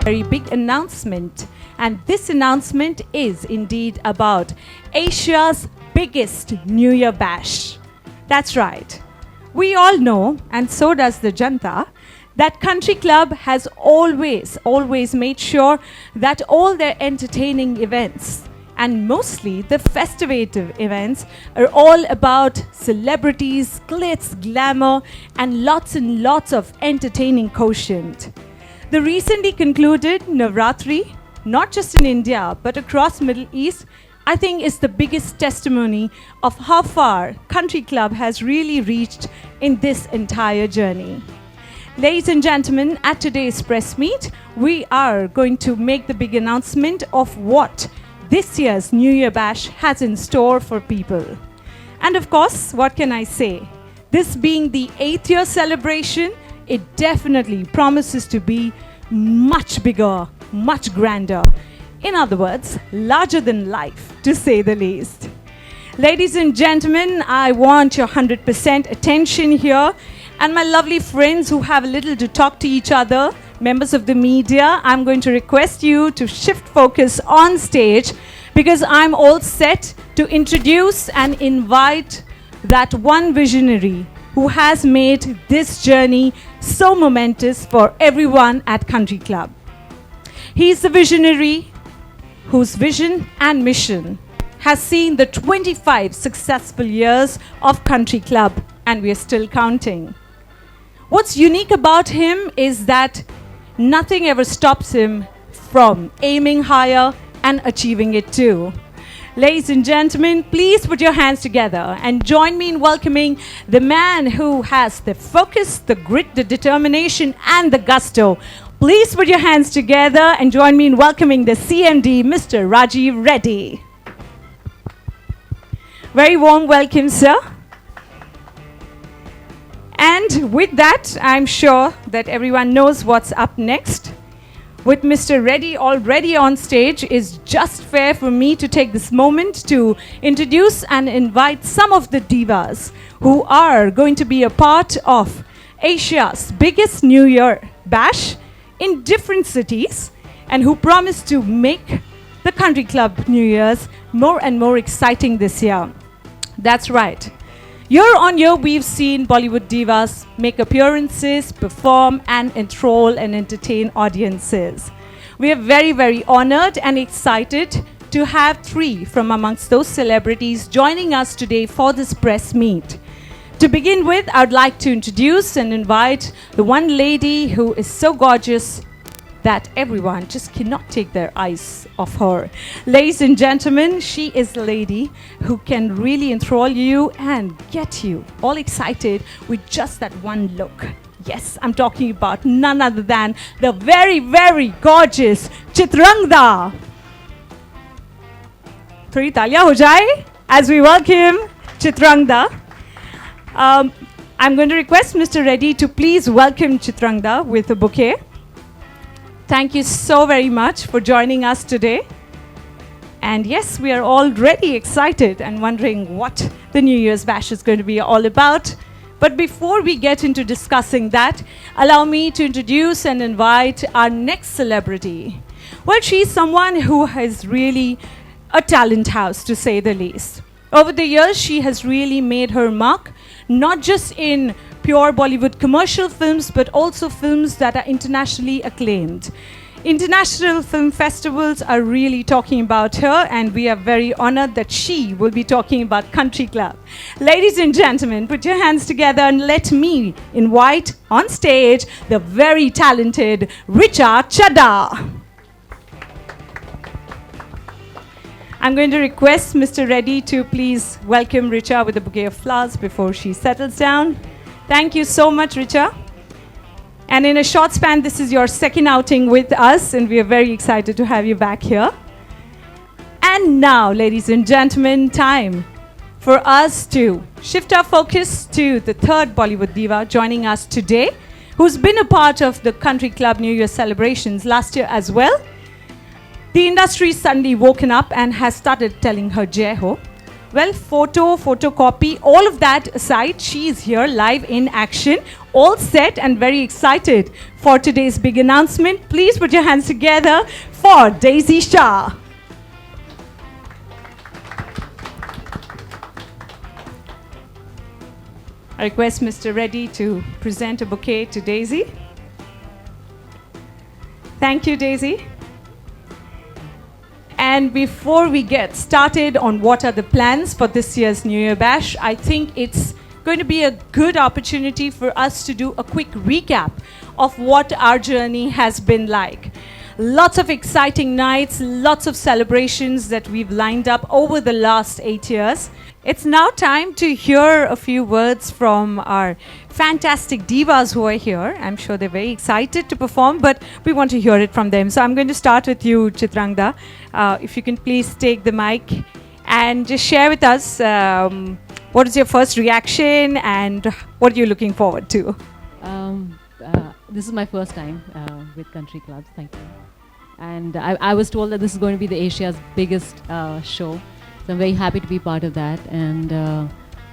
very big announcement. And this announcement is indeed about Asia's biggest New Year bash. That's right. We all know, and so does the Janta, that Country Club has always made sure that all their entertaining events, and mostly the festivative events, are all about celebrities, glitz, glamour, and lots of entertaining quotient. The recently concluded Navratri, not just in India, but across Middle East, I think is the biggest testimony of how far Country Club has really reached in this entire journey. Ladies and gentlemen, at today's press meet, we are going to make the big announcement of what this year's New Year Bash has in store for people. And of course, what can I say? This being the 8th year celebration, it definitely promises to be much bigger, much grander. In other words, larger than life, to say the least. Ladies and gentlemen, I want your 100% attention here. And my lovely friends who have a little to talk to each other, members of the media, I'm going to request you to shift focus on stage because I'm all set to introduce and invite that one visionary who has made this journey so momentous for everyone at Country Club. He's the visionary whose vision and mission has seen the 25 successful years of Country Club, and we're still counting. What's unique about him is that nothing ever stops him from aiming higher and achieving it too. Ladies and gentlemen, please put your hands together and join me in welcoming the man who has the focus, the grit, the determination, and the gusto. Please put your hands together and join me in welcoming the CMD, Mr. Rajiv Reddy. Very warm welcome, sir. And with that, I'm sure that everyone knows what's up next. With Mr. Reddy already on stage, it's just fair for me to take this moment to introduce and invite some of the divas who are going to be a part of Asia's biggest New Year bash in different cities and who promise to make the Country Club New Year's more and more exciting this year. That's right. Year on year, we've seen Bollywood divas make appearances, perform, and enthrall and entertain audiences. We are very honored and excited to have 3 from amongst those celebrities joining us today for this press meet. To begin with, I'd like to introduce and invite the one lady who is so gorgeous that everyone just cannot take their eyes off her. Ladies and gentlemen, she is the lady who can really enthrall you and get you all excited with just that one look. Yes, I'm talking about none other than the very gorgeous Chitrangda. Thodi taaliyan ho jaye as we welcome Chitrangda. I'm going to request Mr. Reddy to please welcome Chitrangda with a bouquet. Thank you so very much for joining us today. And yes, we are already excited and wondering what the New Year's Bash is going to be all about. But before we get into discussing that, allow me to introduce and invite our next celebrity. Well, she's someone who has really a talent house, to say the least. Over the years, she has really made her mark, not just in pure Bollywood commercial films, but also films that are internationally acclaimed. International film festivals are really talking about her, and we are very honored that she will be talking about Country Club. Ladies and gentlemen, put your hands together and let me invite on stage the very talented Richa Chadha. I'm going to request Mr. Reddy to please welcome Richa with a bouquet of flowers before she settles down. Thank you so much, Richa. And in a short span, this is your second outing with us, and we are very excited to have you back here. And now, ladies and gentlemen, time for us to shift our focus to the 3rd Bollywood diva joining us today, who's been a part of the Country Club New Year celebrations last year as well. The industry suddenly woken up and has started telling her Jai Ho. Well, photocopy, all of that aside, she is here live in action, all set and very excited for today's big announcement. Please put your hands together for Daisy Shah. I request Mr. Reddy to present a bouquet to Daisy. Thank you, Daisy. And before we get started on what are the plans for this year's New Year Bash, I think it's going to be a good opportunity for us to do a quick recap of what our journey has been like. Lots of exciting nights, lots of celebrations that we've lined up over the last 8 years. It's now time to hear a few words from our fantastic divas who are here. I'm sure they're very excited to perform, but we want to hear it from them. So I'm going to start with you, Chitrangda. If you can please take the mic and just share with us what is your first reaction and what are you looking forward to? This is my first time with Country Clubs, thank you. And I was told that this is going to be the Asia's biggest show. So I'm very happy to be part of that. And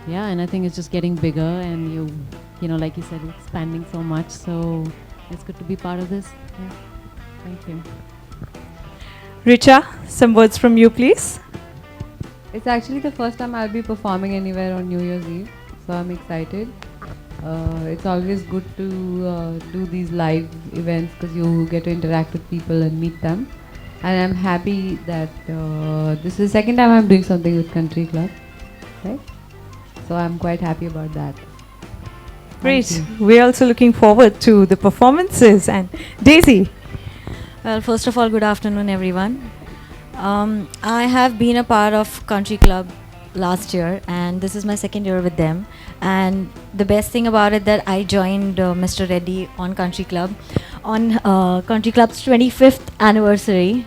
yeah, and I think it's just getting bigger and you know, like you said, expanding so much. So it's good to be part of this. Yeah. Thank you. Richa, some words from you, please. It's actually the first time I'll be performing anywhere on New Year's Eve, so I'm excited. It's always good to do these live events because you get to interact with people and meet them. And I'm happy that this is the second time I'm doing something with Country Club, right? So I'm quite happy about that. Great. We're also looking forward to the performances. And Daisy. Well, first of all, good afternoon, everyone. I have been a part of Country Club last year, and this is my second year with them. And the best thing about it that I joined Mr. Reddy on Country Club on Country Club's 25th anniversary.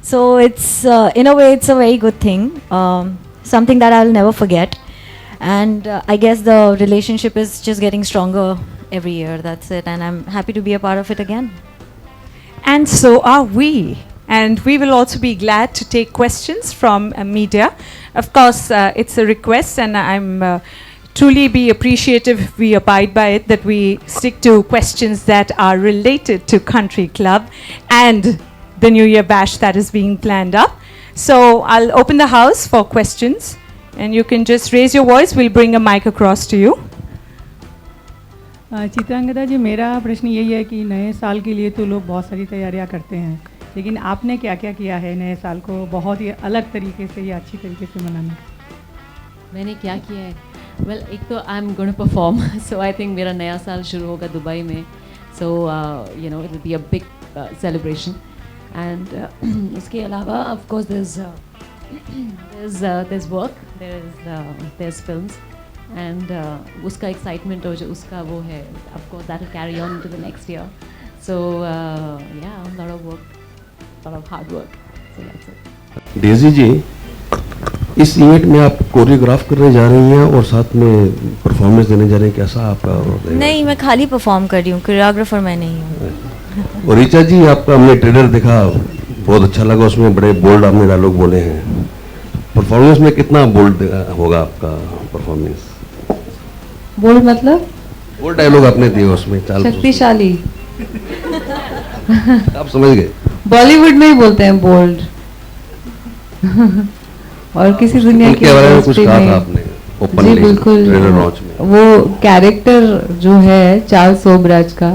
So it's in a way it's a very good thing, something that I'll never forget. And I guess the relationship is just getting stronger every year. That's it, and I'm happy to be a part of it again. And so are we. And we will also be glad to take questions from media. Of course, it's a request, and I'm truly be appreciative if we abide by it, that we stick to questions that are related to Country Club and the New Year Bash that is being planned up. So I'll open the house for questions, and you can just raise your voice. We'll bring a mic across to you. Chitrangada जी, मेरा प्रश्न यही है कि नए साल के लिए तो लोग बहुत सारी तैयारियां करते हैं, लेकिन आपने क्या क्या किया है नए साल को बहुत ही अलग तरीके से या अच्छी तरीके से मनाने? मैंने क्या किया है? वेल, एक तो I am going to perform, so I think मेरा नया साल शुरू होगा दुबई में, so you know it will be a big celebration. And उसके अलावा of course there's work, there's films, and उसका excitement और जो उसका वो है, of course that will carry on into the next year. So yeah, a lot of work, a lot of hard work. So that's it. Daisy ji, इस event में आप choreograph करने जा रही हैं और साथ में परफॉर्मेंस देने जा रही हैं, कैसा आपका? नहीं, मैं खाली परफॉर्म कर रही हूँ, कोरियोग्राफर मैं नहीं हूँ. और ऋचा जी, आपका हमने ट्रेलर देखा, बहुत अच्छा लगा, उसमें बड़े बोल्ड आपने डायलॉग बोले हैं. परफॉर्मेंस में कितना बोल्ड होगा आपका परफॉर्मेंस? बोल्ड मतलब? बोल्ड डायलॉग आपने दिए उसमें, शक्तिशाली. आप समझ गए? बॉलीवुड में ही बोलते हैं बोल्ड. और किसी दुनिया के बारे में कुछ कहा था आपने ओपनली? जी बिल्कुल. ट्रेलर लॉन्च में वो कैरेक्टर जो है चार्ल्स सोबराज का,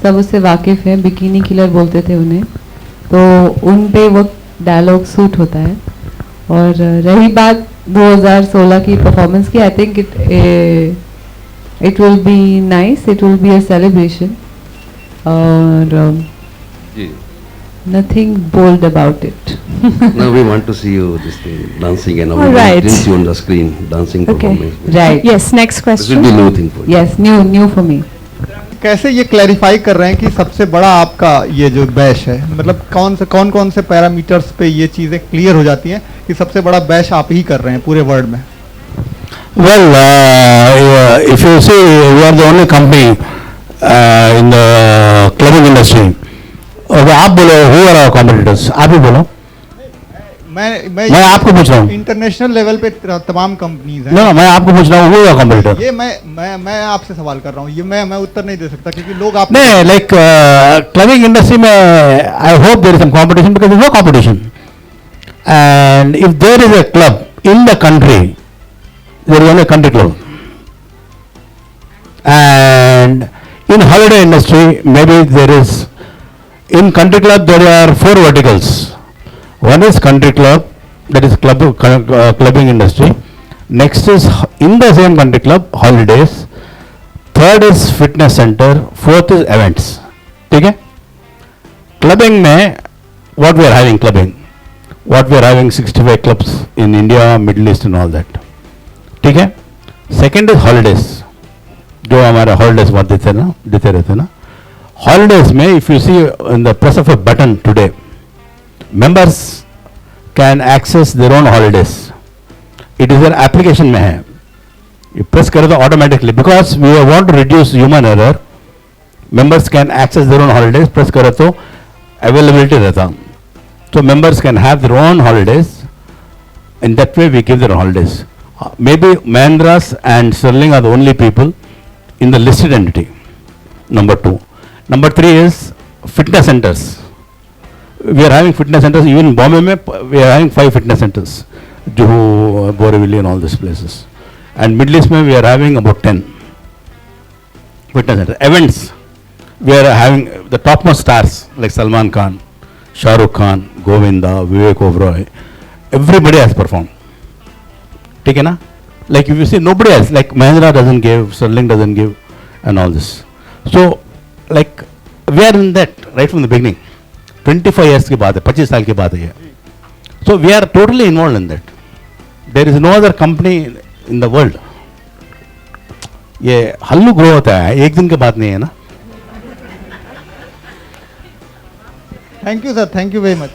सब उससे वाकिफ है. बिकिनी किलर बोलते थे उन्हें, तो उन पे वो डायलॉग सूट होता है. और रही बात 2016 की परफॉर्मेंस की, I think it will be nice, it will be a celebration. और nothing bold about it. Now we want to see you this thing, dancing and all right. See you on the screen, dancing performance. Right. Yes, next question. This will be new thing for you. Yes, new for me. कैसे ये clarify कर रहे हैं कि सबसे बड़ा आपका ये जो बैश है, मतलब कौन से पैरामीटर्स पे ये चीज़ें क्लियर हो जाती हैं कि सबसे बड़ा बैश आप ही कर रहे हैं पूरे वर्ल्ड में? Well, if you see, we are the only company in the clubbing industry. और आप बोलो who are our competitors? आप ही बोलो. मैं आपको पूछ रहा हूँ। इंटरनेशनल लेवल पे तमाम कंपनीज हैं। ना मैं आपको पूछ रहा हूँ, वो कॉम्पिटिटर। ये मैं आपसे सवाल कर रहा हूँ, ये मैं उत्तर नहीं दे सकता क्योंकि लोग आप नहीं, लाइक क्लबिंग इंडस्ट्री में I hope there is some competition because no competition, and if there is a club in the country, there is only country club, and in holiday industry maybe there is, in country club there are 4 verticals. One is country club, that is clubbing industry. Next is in the same country club holidays. Third is fitness center. Fourth is events. ठीक है? Clubbing में what we are having clubbing, what we are having 65 clubs in India, Middle East and all that. ठीक है? Second is holidays. जो हमारे holidays बहुत देते रहते ना, हॉलीडेज में if you see in the press of a button today, members can access their own holidays. It is an application में है, ये प्रेस करो तो automatically, because we want to reduce human error, members can access their own holidays, press करो तो availability रहता, तो members can have their own holidays. In that way we give their holidays. Maybe Mahindras and Sterling are the only people in the listed entity. Number 2. Number 3 is fitness centers. We are having fitness centers even in Bombay mein, we are having 5 fitness centers, Juhu, Borivali and all these places, and Middle East mein we are having about 10 fitness centers. Events, we are having the topmost stars like Salman Khan, Shah Rukh Khan, Govinda, Vivek Oberoi, everybody has performed. ठीक है ना? Like if you see nobody else, like Mahindra doesn't give, Sterling doesn't give, and all this. So like we are in that right from the beginning. 25 years की बात है, 25 साल की बात है ये. So we are totally involved in that. There is no other company in the world. ये हल्लू grow होता है, एक दिन की बात नहीं है ना. Thank you sir, thank you very much.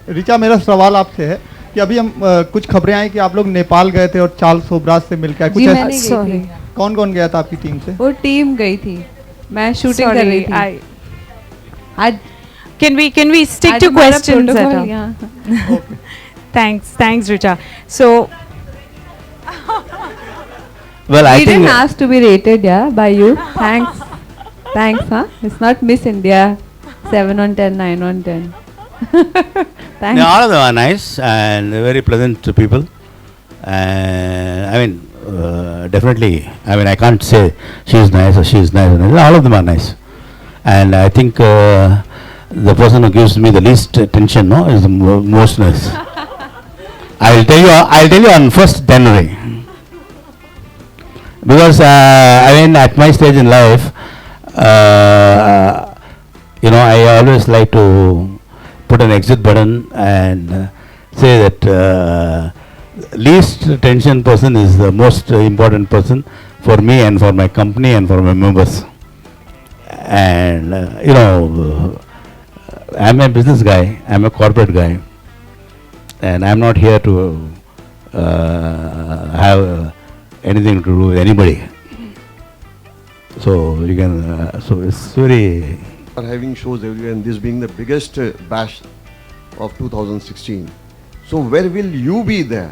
Richa, मेरा सवाल आपसे है कि अभी हम कुछ खबरें आई कि आप लोग नेपाल गए थे और चार्ल्स सोबराज से मिलकर आए. कुछ जी, ऐसा- मैंने गई थी. कौन कौन गया था आपकी टीम से? वो टीम गई थी, मैं शूटिंग कर रही थी. आज Can we stick आज to हमारा questions at protocol all? यहाँ. Thanks, Richa. So, Well, I We think didn't ask to be rated, yeah, by you. Thanks, huh? It's not Miss India, 7 on 10, 9 on 10. Thanks. all of them are nice and very pleasant people. And I mean, definitely, I mean, I can't say she's nice or she's nice. All of them are nice. And I think the person who gives me the least attention, no, is the most nice. I'll tell you on 1st January. Because I mean, at my stage in life, you know, I always like to put an exit button and say that least attention person is the most important person for me and for my company and for my members. And you know, I'm a business guy, I'm a corporate guy, and I'm not here to have anything to do with anybody. So you can, so it's very. Are having shows everywhere, and this being the biggest bash of 2016. So where will you be there?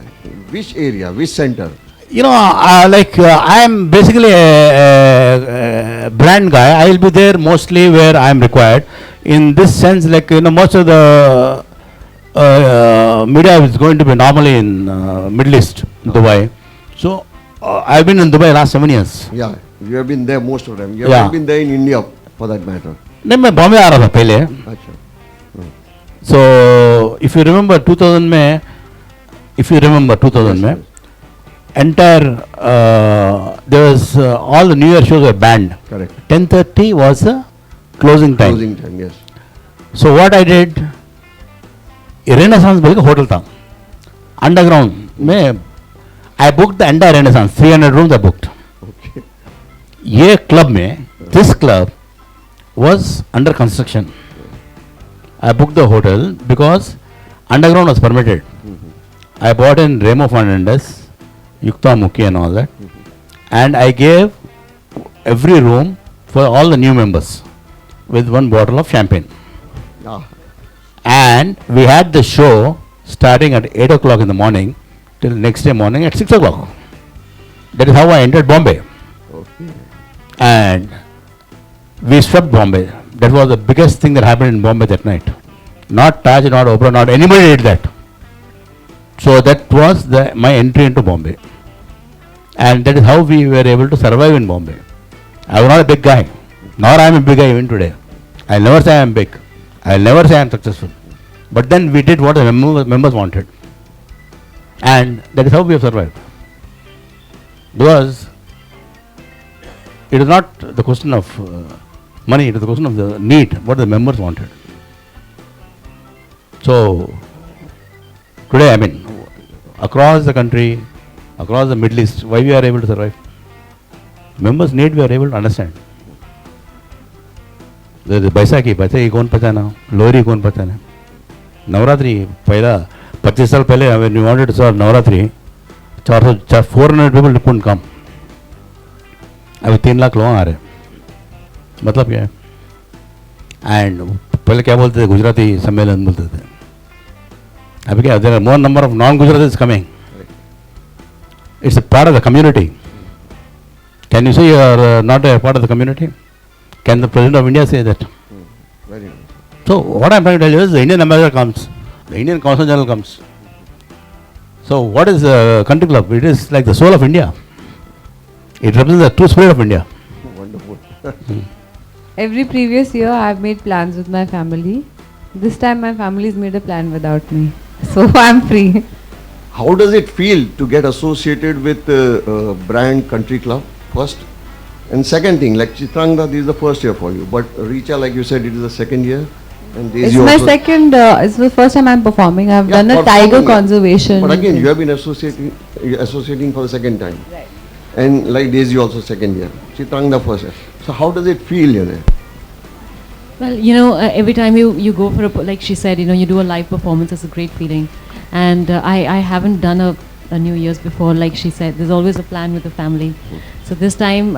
Which area? Which center? You know, I'm basically a brand guy. I will be there mostly where I am required. In this sense, like, you know, most of the media is going to be normally in Middle East, Dubai. So I've been in Dubai last 7 years. Yeah, you have been there most of them. You have Yeah. not been there in India, for that matter. नहीं, मैं बॉम्बे आ रहा था पहले. अच्छा. So if you remember 2000 में, entire there was all the New Year shows were banned. Correct. 10:30 was the closing time. Closing time, yes. So what I did, Renaissance बोल के hotel था, अंडरग्राउंड में I booked the entire Renaissance, 300 rooms I booked. Okay. ये club में, this club was under construction. I booked the hotel because underground was permitted. I bought in Remo Fernandez, Yukta Mukhi and all that, and I gave every room for all the new members with one bottle of champagne. Ah, And we had the show starting at 8 o'clock in the morning till next day morning at 6 o'clock. That is how I entered Bombay. Okay. And we swept Bombay. That was the biggest thing that happened in Bombay that night. Not Taj, not Oprah, not anybody did that. So that was my entry into Bombay. And that is how we were able to survive in Bombay. I was not a big guy, nor I am a big guy even today. I'll never say I am big. I'll never say I am successful. But then we did what the members wanted. And that is how we have survived. Because it is not the question of money, it is the question of the need, what the members wanted. So, today, I mean, across the country, across the Middle East, why we are able to survive? Members' need we are able to understand. The Baisakhi कौन पहचाना, लोहरी कौन पहचाना, नवरात्रि पहला 25 साल पहले when we wanted to serve Navratri 400 people couldn't come. अभी 3 लाख लोग आ रहे, मतलब क्या है? एंड पहले क्या बोलते थे, गुजराती सम्मेलन बोलते थे. अभी क्या, there are more number of non-Gujaratis coming. It's a part of the community. Can you say you are not a part of the community? Can the President of India say that? Very nice. So what I am trying to tell you is the Indian ambassador comes, the Indian Consul General comes. So what is a country club? It is like the soul of India. It represents the true spirit of India. Wonderful. Every previous year I have made plans with my family. This time my family has made a plan without me. So I am free. How does it feel to get associated with brand Country Club first? And second thing, like Chitrangda, this is the first year for you. But Richa, like you said, it is the second year. And It's my second, it's the first time I am performing. I have done a tiger conservation. But again, you have been associating for the second time. Right. And like Daisy also second year. Chitrangda first year. So how does it feel, you know? Well, every time you go for like she said, you do a live performance, it's a great feeling. And I haven't done a New Year's before, like she said. There's always a plan with the family. So this time,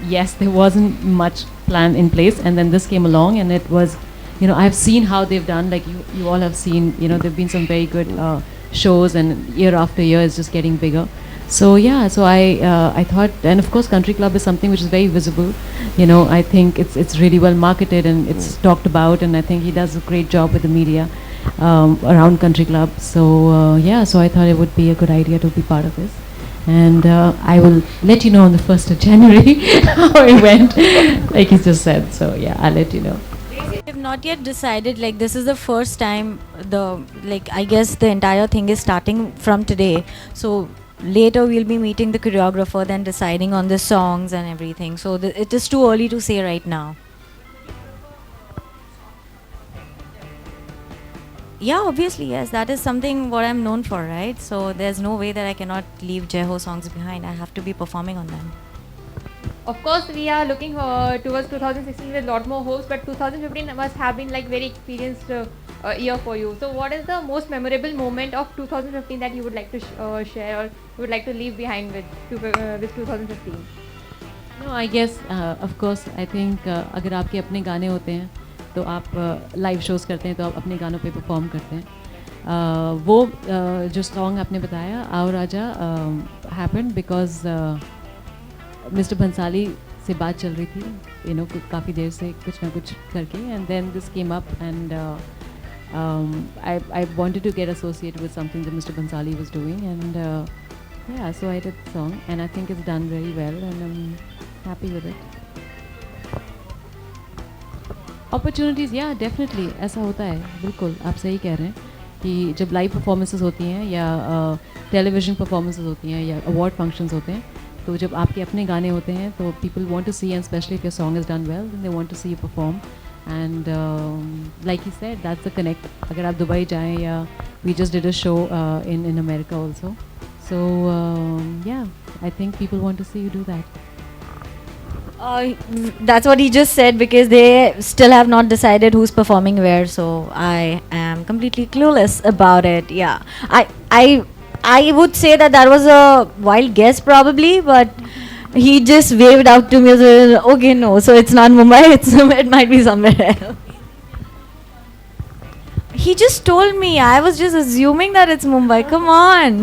yes, there wasn't much plan in place, and then this came along, and it was, I've seen how they've done. Like you all have seen, there've been some very good shows, and year after year it's just getting bigger. So yeah, so I thought, and of course Country Club is something which is very visible. I think it's really well marketed and it's talked about, and I think he does a great job with the media around Country Club. So yeah, so I thought it would be a good idea to be part of this. And I will let you know on the 1st of January how it went, like he just said. So yeah, I'll let you know. We have not yet decided, like this is the first time I guess the entire thing is starting from today. So later we'll be meeting the choreographer, then deciding on the songs and everything. So it is too early to say right now. Yeah, obviously, yes. That is something what I'm known for, right? So there's no way that I cannot leave Jai Ho songs behind. I have to be performing on them. Of course, we are looking towards 2016 with a lot more hopes, but 2015 must have been like very experienced year for you. So what is the most memorable moment of 2015 that you would like to share or you would like to leave behind with 2015? No, I guess, of course, I think अगर आपके अपने गाने होते हैं तो आप live shows करते हैं तो आप अपने गानों पे परफॉर्म करते हैं. वो जो सॉन्ग आपने बताया आओ राजा हैपेंड बिकॉज मिस्टर भंसाली से बात चल रही थी काफ़ी देर से कुछ ना कुछ करके, and then this came up and I wanted to get associated with something that Mr. Bhansali was doing, and yeah, so I did the song, and I think it's done very well, and I'm happy with it. Opportunities, yeah, definitely, ऐसा होता है, बिल्कुल आप सही कह रहे हैं कि जब लाइव परफॉर्मेंसेस होती हैं या टेलीविज़न परफॉर्मेंसेस होती हैं या अवार्ड फंक्शंस होते हैं, तो जब आपके अपने गाने होते हैं तो people want to see, and specially if your song is done well, then they want to see you perform. And like he said, that's the connect. अगर आप दुबई जाएं या we just did a show in America also. So yeah, I think people want to see you do that. That's what he just said, because they still have not decided who's performing where. So I am completely clueless about it. Yeah, I would say that was a wild guess probably, but he just waved out to me as well, okay, no, so it's not Mumbai, it might be somewhere else. He just told me. I was just assuming that it's Mumbai. Come on.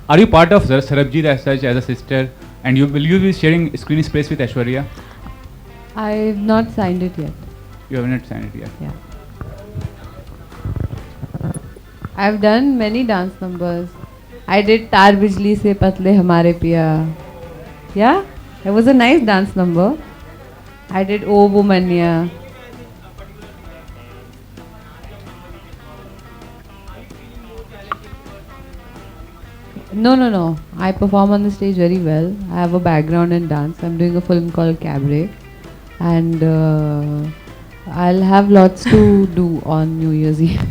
Are you part of Sarabjit as such, as a sister? And will you be sharing screen space with Aishwarya? I've not signed it yet. You have not signed it yet. Yeah. I've done many dance numbers. I did Tar Bijli Se Patle Hamare Piya. Yeah, it was a nice dance number. I did O Womania. No. I perform on the stage very well. I have a background in dance. I'm doing a film called Cabaret. And I'll have lots to do on New Year's Eve.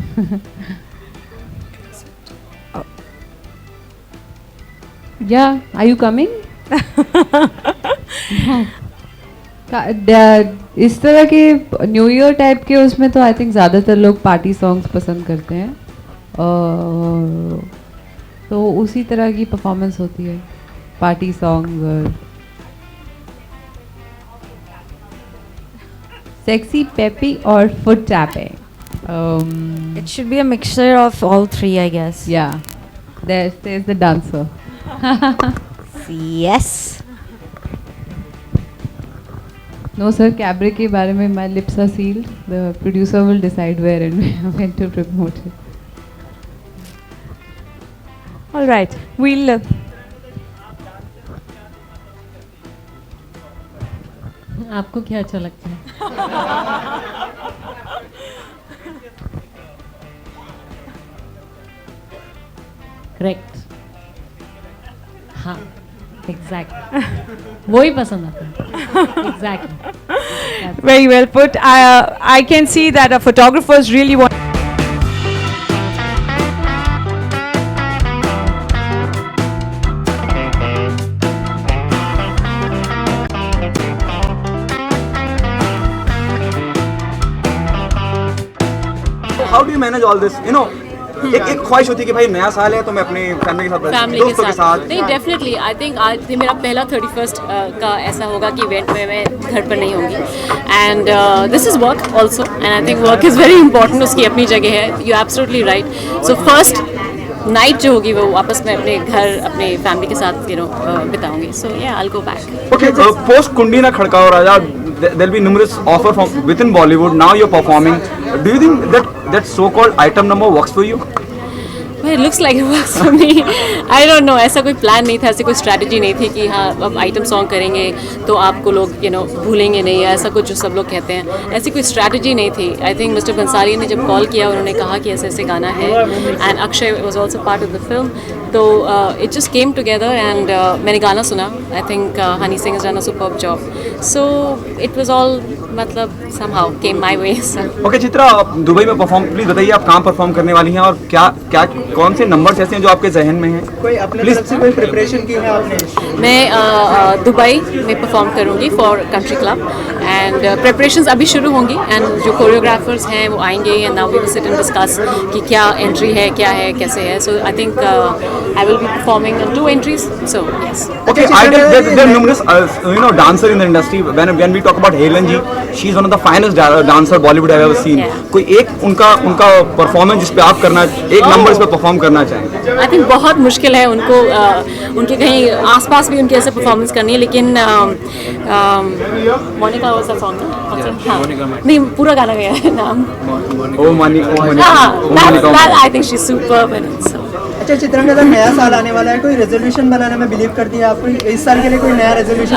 Yeah, are you coming? इस तरह के new year type के उसमें तो I think ज़्यादातर लोग party songs पसंद करते हैं, तो उसी तरह की परफॉर्मेंस होती है, पार्टी सॉन्ग और सेक्सी, पेपी और foot tapping. It should be a mixture of all three, I guess. Yeah, there's the dancer. Yes. No sir, Cabaret के बारे में my lips are sealed. The producer will decide where and when to promote it. All right, we'll. आपको क्या अच्छा लगता है? Correct. हाँ, exactly. वो ही पसंद आता है. Exactly. Very well put. I can see that our photographers really want. How do you manage all this? You know, एक ख्वाहिश होती है कि भाई नया साल है तो मैं अपनी फैमिली के साथ नहीं, डेफिनेटली आई थिंक आज ये मेरा पहला 31st का ऐसा होगा कि इवेंट में मैं घर पर नहीं होंगी, and this is work also, and I think work is very important, उसकी अपनी जगह है. You absolutely right. So first night जो होगी वो वापस मैं अपने घर अपने फैमिली के साथ बिताऊंगी. सो या I will go back. Okay, post कुंडी ना खड़काओ राजा, there'll be numerous offer from within Bollywood. Now you're performing. Do you think that so-called item number works for you? Well, it looks like it works for me. I don't know. ऐसा कोई plan नहीं था, ऐसी कोई strategy नहीं थी कि हाँ अब आइटम सॉन्ग करेंगे तो आपको लोग भूलेंगे नहीं, ऐसा कुछ जो सब लोग कहते हैं, ऐसी कोई स्ट्रैटेजी नहीं थी. आई थिंक मिस्टर बंसारी ने जब कॉल किया उन्होंने कहा कि ऐसे ऐसे गाना है, and Akshay was also part of the film, तो it just came together and मैंने गाना सुना. I think Honey Singh has done a superb job. So it was all मतलब somehow came my way. Okay Chitra, आप दुबई में परफॉर्म, प्लीज बताइए आप कहाँ परफॉर्म करने वाली हैं और क्या कौन से नंबर्स ऐसे हैं जो आपके जहन में हैं? कोई अपने तरफ से कोई प्रिपरेशन की है आपने? मैं दुबई में परफॉर्म करूँगी for country club, and preparations अभी शुरू होंगी, एंड जो कोरियोग्राफर्स हैं वो आएंगे, and now we will sit and discuss कि क्या एंट्री है, क्या है, कैसे है. So I think I will be performing 2 entries. So yes. Okay, there are numerous dancer in the industry. When we talk about Helen ji, she is one of the finest dancer Bollywood I've ever seen. Yeah. कोई एक उनका performance जिस पे आप करना, एक number इस पे परफॉर्म करना चाहेंगे? आई थिंक बहुत मुश्किल है उनको, उनके कहीं आसपास भी उनके ऐसे परफॉर्मेंस करनी है, लेकिन मोनिका वाज द सॉन्ग, नहीं पूरा गाना गया है नाम. Oh Monica. I think she is superb in it. अच्छा चित्रांगदा, का नया साल आने वाला है, कोई रेजोल्यूशन बनाने में बिलीव करती है आप? इस साल के लिए कोई नया रेजोल्यूशन?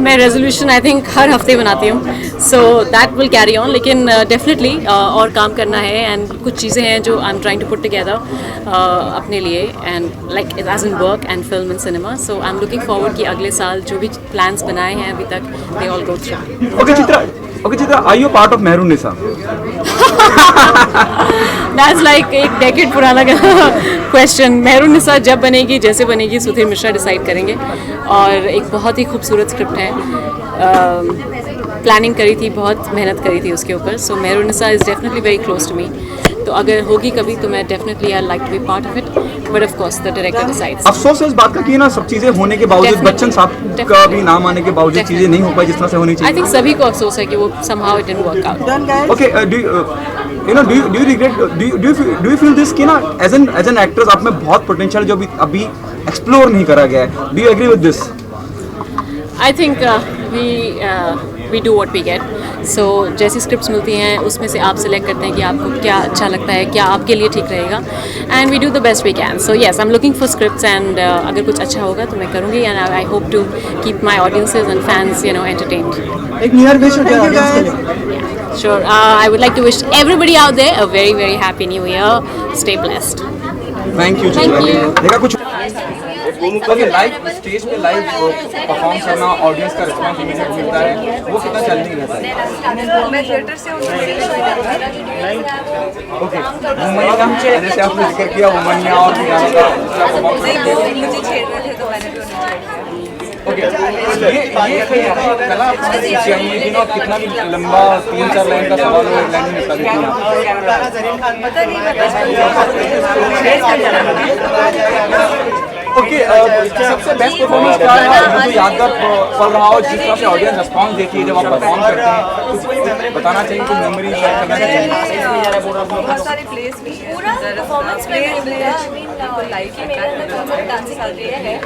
मैं रेजोल्यूशन आई थिंक हर हफ्ते बनाती हूँ, so that will carry on, लेकिन डेफिनेटली और काम करना है, एंड कुछ चीज़ें हैं जो I am trying to put together अपने लिए, and like as in work and film and cinema. So I am looking forward कि अगले साल जो भी प्लान्स बनाए हैं अभी तक they all go through. Okay Chitra, are you part of Mehrunnisa? That's like एक डेकेड पुराना क्वेश्चन. मेहरुन्निसा जब बनेगी, जैसे बनेगी, सुधीर मिश्रा डिसाइड करेंगे, और एक बहुत ही खूबसूरत स्क्रिप्ट है, प्लानिंग करी थी, बहुत मेहनत करी थी उसके ऊपर. So Mehrunnisa is definitely very close to me, तो अगर होगी कभी तो मैं definitely I like to be part of it, but of course the director decides. अफसोस है इस बात का कि ना सब चीज़ें होने के बावजूद, बच्चन साहब का भी नाम आने के बावजूद चीज़ें नहीं हो पाई जिस तरह से होनी चाहिए. आई थिंक सभी को अफसोस है कि वो somehow it didn't work out. Okay, you know, do you regret, do you feel this कि ना as an actress आप में बहुत potential जो अभी explore नहीं करा गया है? Do you agree with this? I think we do what we get. So जैसी स्क्रिप्ट्स मिलती हैं उसमें से आप सिलेक्ट करते हैं कि आपको क्या अच्छा लगता है, क्या आपके लिए ठीक रहेगा, and we do the best we can. So yes, I'm looking for scripts and अगर कुछ अच्छा होगा तो मैं करूँगी, and I hope to keep my audiences and fans, you know, entertained. एक न्यू ईयर विश हो जाए ऑडियंस के लिए. Sure. I would like to wish everybody out there a very very happy new year. Stay blessed. Thank you. Thank you. देखा कुछ live stage पे live perform करना, audience का रिस्पांस इमीडिएट मिलता है, वो कितना चैलेंजिंग रहता है? मैं थिएटर से ओके वुमनिया जैसे आपने जिक्र किया वुमनिया और भी गानों का मुझे छेड़ रहे थे तो मैंने ओके ये कला आपको चाहिए लेकिन आप कितना भी लंबा 3-4 लाइन का सवाल हो लाइन में बता देती ओके सबसे बेस्ट परफॉर्मेंस क्या है जो यादगार पल रहा हो, जिस तरह से ऑडियंस रिस्पांस देखी है जब आप परफॉर्म करते हैं, कुछ बताना चाहिए, कुछ मेमोरी शेयर करना चाहिए? बहुत सारे प्लेस भी हैं, पूरा परफॉर्मेंस में लाइफ की मेरा डांसिंग कर रही है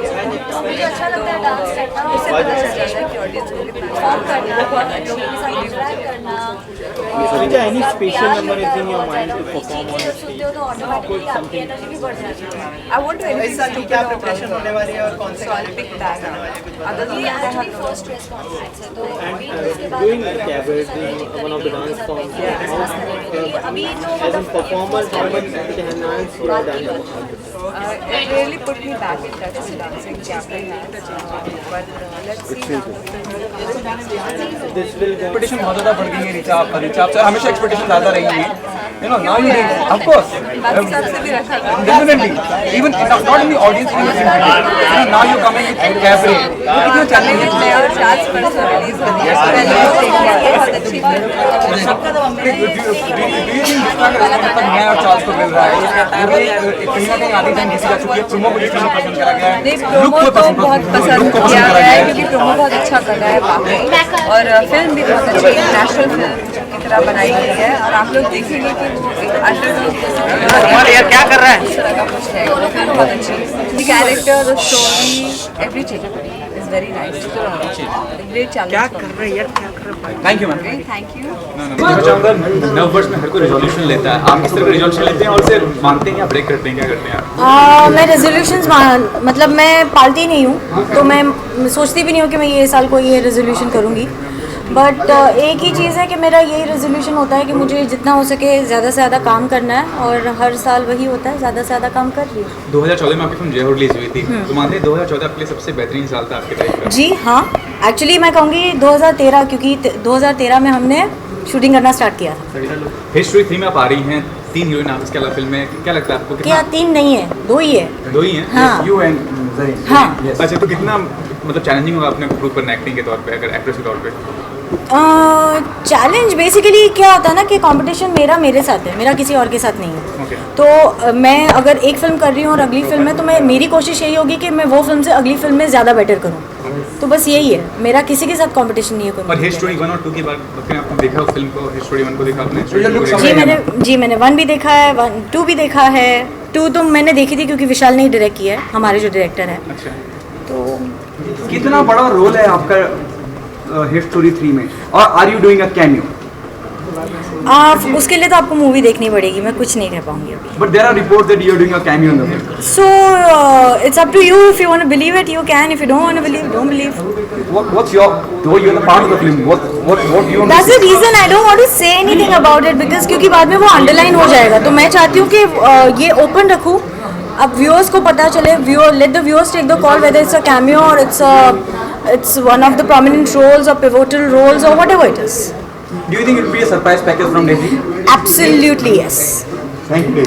तो मुझे अच्छा लगता है डांस करना, उससे पता चल जाता है कि ऑडियंस को परफॉर्म करना, लोगों के साथ इंटरैक्ट करना. Any special number is in your mind to perform on stage? तो ऑटोमेटिकली आपकी एनर्जी भी बढ़ जाती है. आई वांट टू इस साल की क्या प्रिपरेशन होने वाली है और कौन से गाने पिक बैक अदर ये एक्चुअली फर्स्ट रेस्पॉन्स है तो अभी उसके बाद doing cabaret one of the dance forms अभी तो as an performer how much it enhance your dance? It really put me back in touch with dancing. But let's see. Expectation बहुत ज़्यादा बढ़ गई है रीचा आपसे, हमेशा एक्सपेक्टेशन ज़्यादा रही है, you know, now you did, of course, definitely, even not in the audience, you know, now you're coming with Cabaret, कितना चैलेंजिंग है और 4 रिलीज होनी है, बहुत अच्छी बात है. Do you think जितना रिस्पॉन्स मैं और चार्ल्स को मिल रहा है, कहीं ना कहीं आधी टाइम किसी का चुकी है, प्रोमो को जितना पसंद करा गया है, प्रोमो तो बहुत पसंद किया गया है क्योंकि प्रोमो बहुत अच्छा कर रहा है वाकई, और फिल्म भी बहुत अच्छी इंटरनेशनल फिल्म की तरह बनाई गई है, और आप लोग देखेंगे कि वो एक अंडरडॉग क्या कर रहा है, फिल्म बहुत अच्छी है, the character, the story, everything is very nice, great challenge. क्या कर रहे हैं यार, क्या कर रहे हैं? Thank you ma'am. Thank you. मैं चाहूँगा नववर्ष में हर कोई रेजोल्यूशन लेता है, आप किस तरह का रेजोल्यूशन लेते हैं और उसे मानते हैं या ब्रेक करते हैं, क्या करते हैं आप? मैं रेजोल्यूशंस मतलब मैं पालती नहीं हूँ, तो मैं सोचती भी नहीं हूँ कि मैं ये साल को ये रेजोल्यूशन करूँगी, बट एक ही चीज़ है कि मेरा यही रेजोल्यूशन होता है कि मुझे जितना हो सके ज़्यादा से ज़्यादा काम करना है, और हर साल वही होता है, ज़्यादा से ज़्यादा काम कर रही हूँ. 2014 में आपकी फिल्म जय हो रिलीज हुई थी, तो मानते हैं 2014 आपके लिए सबसे बेहतरीन साल था आपके लाइफ का? जी हाँ, एक्चुअली मैं कहूँगी 2013, क्योंकि 2013 में हमने शूटिंग करना स्टार्ट किया था. हिस्ट्री 3 में आप आ रही हैं, 3 हीरोइन आप इसके अलावा फिल्म में, क्या लगता है आपको? क्या 3 नहीं है, 2 ही है. 2 ही हैं? हाँ. You and Zareen. हाँ. अच्छा, तो कितना मतलब चैलेंजिंग होगा अपने को प्रूव करना एक्टिंग के तौर पे, अगर एक्ट्रेस के तौर पे? चैलेंज बेसिकली क्या होता है ना कि कंपटीशन मेरे साथ है, मेरा किसी और के साथ नहीं है. Okay. तो मैं अगर एक फिल्म कर रही हूँ और अगली फिल्म में, तो मेरी कोशिश यही होगी कि मैं वो फिल्म से अगली फिल्म में ज़्यादा बेटर करूँ. तो बस यही है, मेरा किसी के साथ कंपटीशन नहीं है कोई. और हिस्ट्री 1 और 2 की बात करें, आपने देखा उस फिल्म को, हिस्ट्री 1 को देखा आपने? जी मैंने 1 भी देखा है, 2 भी देखा है. 2 तो मैंने देखी थी क्योंकि विशाल ने ही डायरेक्ट किया है, हमारे जो डायरेक्टर है. अच्छा. तो कितना बड़ा रोल है आपका हिस्ट्री 3 में, और are you doing a cameo? आप उसके लिए तो आपको मूवी देखनी पड़ेगी, मैं कुछ नहीं कह पाऊंगी अभी. But there are reports that you are doing a cameo in the film. So it's up to you. If you want to believe it, you can. If you don't want to believe, don't believe. What's your, though you're the part of the film, what you want? That's the reason I don't want to say anything about it, because क्योंकि बाद में वो underline हो जाएगा. तो मैं चाहती हूँ कि ये open रखूँ. अब viewers को पता चले, let the viewers take the call whether it's a cameo or it's one of the prominent roles or pivotal roles or whatever it is. Do you think it will be a surprise package from Delhi? Absolutely yes. Thank you.